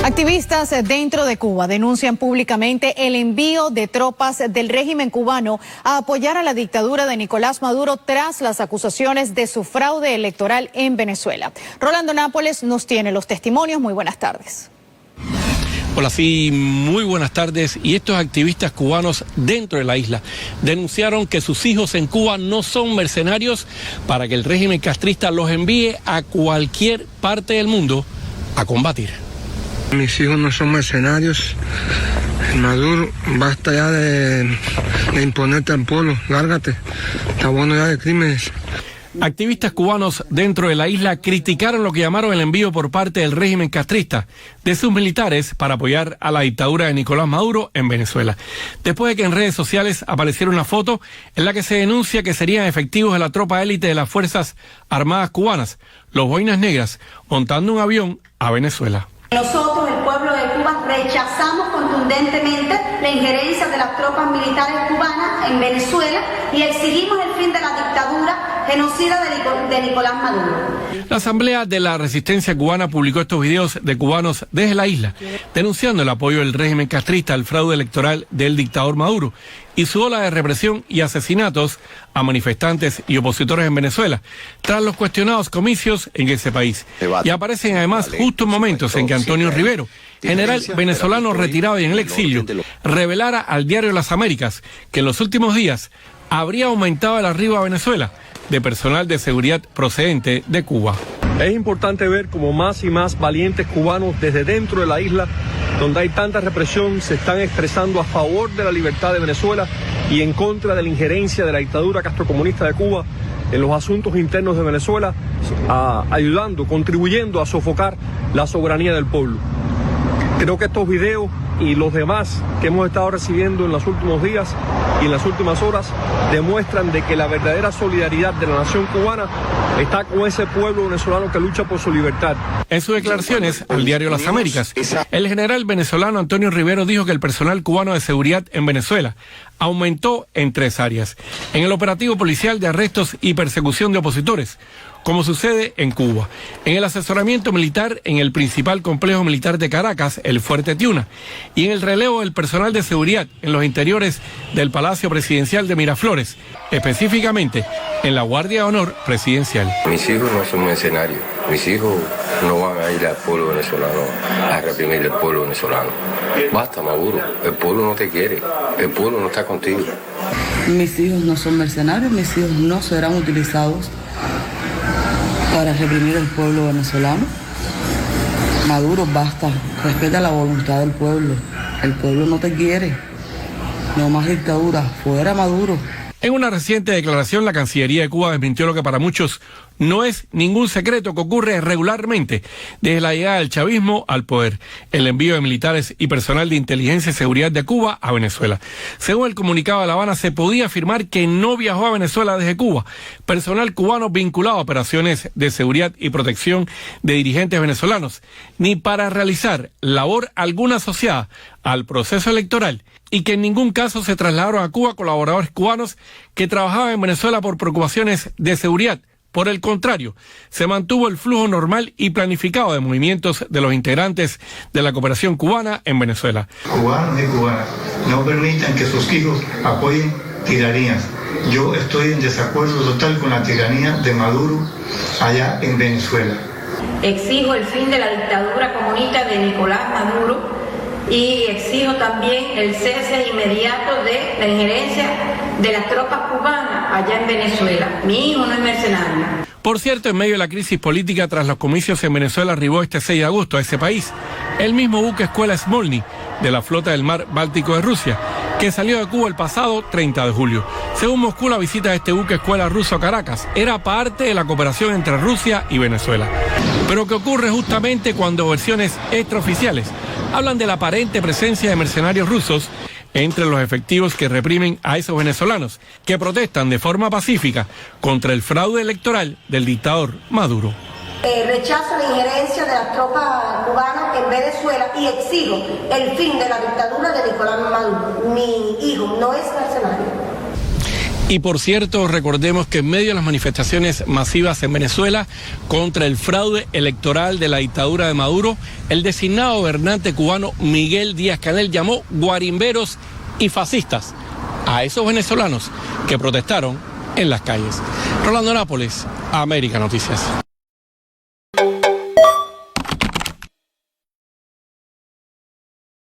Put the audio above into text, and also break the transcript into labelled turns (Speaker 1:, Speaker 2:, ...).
Speaker 1: Activistas dentro de Cuba denuncian públicamente el envío de tropas del régimen cubano a apoyar a la dictadura de Nicolás Maduro tras las acusaciones de su fraude electoral en Venezuela. Rolando Nápoles nos tiene los testimonios. Muy buenas tardes.
Speaker 2: Hola, sí, muy buenas tardes. Y estos activistas cubanos dentro de la isla denunciaron que sus hijos en Cuba no son mercenarios para que el régimen castrista los envíe a cualquier parte del mundo a combatir.
Speaker 3: Mis hijos no son mercenarios. Maduro, basta ya de imponerte al pueblo, lárgate. Está bueno ya de crímenes.
Speaker 2: Activistas cubanos dentro de la isla criticaron lo que llamaron el envío por parte del régimen castrista de sus militares para apoyar a la dictadura de Nicolás Maduro en Venezuela. Después de que en redes sociales apareciera una foto en la que se denuncia que serían efectivos de la tropa élite de las Fuerzas Armadas cubanas, los Boinas Negras, montando un avión a Venezuela.
Speaker 4: Nosotros, el pueblo de Cuba, rechazamos contundentemente la injerencia de las tropas militares cubanas en Venezuela y exigimos el fin de la dictadura genocida de Nicolás Maduro.
Speaker 2: La Asamblea de la Resistencia Cubana publicó estos videos de cubanos desde la isla, denunciando el apoyo del régimen castrista al fraude electoral del dictador Maduro y su ola de represión y asesinatos a manifestantes y opositores en Venezuela, tras los cuestionados comicios en ese país. Y aparecen además justo en momentos en que Antonio Rivero, general venezolano retirado y en el exilio, revelara al diario Las Américas que en los últimos días habría aumentado el arribo a Venezuela de personal de seguridad procedente de Cuba.
Speaker 5: Es importante ver cómo más y más valientes cubanos desde dentro de la isla, donde hay tanta represión, se están expresando a favor de la libertad de Venezuela y en contra de la injerencia de la dictadura castrocomunista de Cuba en los asuntos internos de Venezuela, ayudando, contribuyendo a sofocar la soberanía del pueblo. Creo que estos videos y los demás que hemos estado recibiendo en los últimos días y en las últimas horas demuestran de que la verdadera solidaridad de la nación cubana está con ese pueblo venezolano que lucha por su libertad.
Speaker 2: En sus declaraciones al diario Las Américas, el general venezolano Antonio Rivero dijo que el personal cubano de seguridad en Venezuela aumentó en 3 áreas. En el operativo policial de arrestos y persecución de opositores, como sucede en Cuba. En el asesoramiento militar en el principal complejo militar de Caracas, el Fuerte Tiuna. Y en el relevo del personal de seguridad en los interiores del Palacio Presidencial de Miraflores, específicamente en la Guardia de Honor Presidencial.
Speaker 6: Mis hijos no son mercenarios. Mis hijos no van a ir al pueblo venezolano a reprimir al pueblo venezolano. Basta, Maduro. El pueblo no te quiere. El pueblo no está contigo.
Speaker 7: Mis hijos no son mercenarios. Mis hijos no serán utilizados para reprimir al pueblo venezolano. Maduro, basta. Respeta la voluntad del pueblo. El pueblo no te quiere. No más dictadura. Fuera Maduro.
Speaker 2: En una reciente declaración, la Cancillería de Cuba desmintió lo que para muchos no es ningún secreto que ocurre regularmente desde la llegada del chavismo al poder, el envío de militares y personal de inteligencia y seguridad de Cuba a Venezuela. Según el comunicado de La Habana, se podía afirmar que no viajó a Venezuela desde Cuba personal cubano vinculado a operaciones de seguridad y protección de dirigentes venezolanos, ni para realizar labor alguna asociada al proceso electoral, y que en ningún caso se trasladaron a Cuba colaboradores cubanos que trabajaban en Venezuela por preocupaciones de seguridad. Por el contrario, se mantuvo el flujo normal y planificado de movimientos de los integrantes de la cooperación cubana en Venezuela.
Speaker 8: Cubanos y cubanas, no permitan que sus hijos apoyen tiranías. Yo estoy en desacuerdo total con la tiranía de Maduro allá en Venezuela.
Speaker 4: Exijo el fin de la dictadura comunista de Nicolás Maduro y exijo también el cese inmediato de la injerencia de las tropas cubanas allá en Venezuela. Mi hijo no es mercenario.
Speaker 2: Por cierto, en medio de la crisis política tras los comicios en Venezuela, arribó este 6 de agosto a ese país el mismo buque escuela Smolny de la flota del mar Báltico de Rusia, que salió de Cuba el pasado 30 de julio. Según Moscú, la visita de este buque escuela ruso a Caracas era parte de la cooperación entre Rusia y Venezuela. Pero que ocurre justamente cuando versiones extraoficiales hablan de la aparente presencia de mercenarios rusos entre los efectivos que reprimen a esos venezolanos que protestan de forma pacífica contra el fraude electoral del dictador Maduro.
Speaker 4: Rechazo la injerencia de las tropas cubanas en Venezuela y exijo el fin de la dictadura de Nicolás Maduro. Mi hijo no es mercenario.
Speaker 2: Y por cierto, recordemos que en medio de las manifestaciones masivas en Venezuela contra el fraude electoral de la dictadura de Maduro, el designado gobernante cubano Miguel Díaz-Canel llamó guarimberos y fascistas a esos venezolanos que protestaron en las calles. Rolando Nápoles, América Noticias.